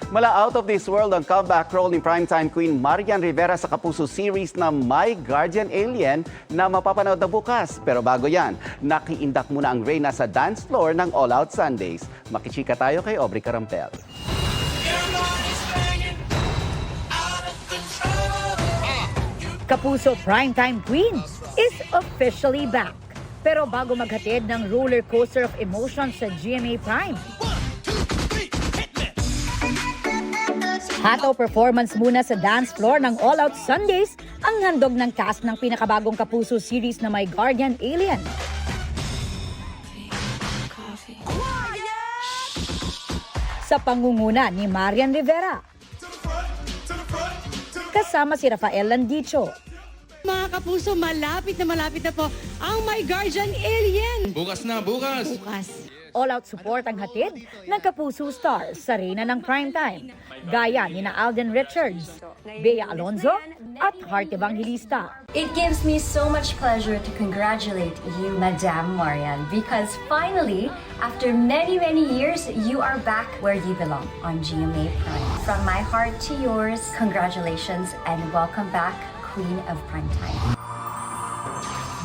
Mala out of this world ang comeback role ni primetime queen Marian Rivera sa Kapuso series na My Guardian Alien na mapapanood na bukas. Pero bago yan, nakiindak muna ang Reyna sa dance floor ng All Out Sundays. Makichika tayo kay Aubrey Carampel. Kapuso Primetime Queen is officially back. Pero bago maghatid ng roller coaster of emotions sa GMA Prime, hataw performance muna sa dance floor ng All Out Sundays ang handog ng cast ng pinakabagong Kapuso series na My Guardian Alien. Sa pangunguna ni Marian Rivera, kasama si Rafael Landicho. Mga Kapuso, malapit na po ang My Guardian Alien. Bukas na, bukas! Bukas. All-out support ang hatid ng Kapuso stars sa reyna ng primetime, gaya ni Alden Richards, Bea Alonzo at Heart Evangelista. It gives me so much pleasure to congratulate you, Madame Marian, because finally, after many years, you are back where you belong on GMA Prime. From my heart to yours, congratulations and welcome back, Queen of Primetime.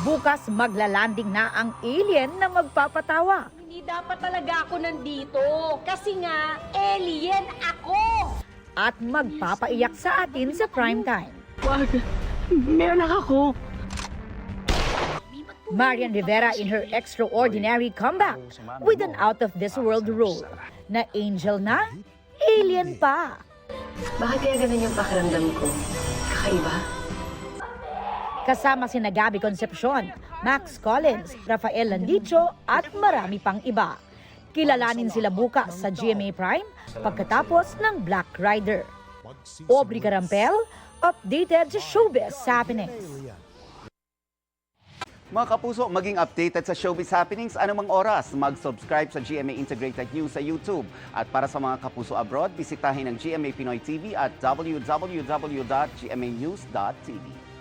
Bukas maglalanding na ang alien na magpapatawa. Hindi dapat talaga ako nandito kasi nga, alien ako! At magpapaiyak sa atin sa primetime. Wag, may anak ako. Marian Rivera in her extraordinary comeback with an out-of-this-world role. Na angel na, alien pa. Bakit kaya ganun yung pakiramdam ko? Kakaiba? Kasama sina Gabby Concepcion, Max Collins, Rafael Landicho at marami pang iba. Kilalanin sila bukas sa GMA Prime pagkatapos ng Black Rider. Aubrey Carampel, updated sa showbiz happenings. Mga Kapuso, maging updated sa showbiz happenings anumang oras. Mag-subscribe sa GMA Integrated News sa YouTube. At para sa mga Kapuso abroad, bisitahin ang GMA Pinoy TV at www.gmanews.tv.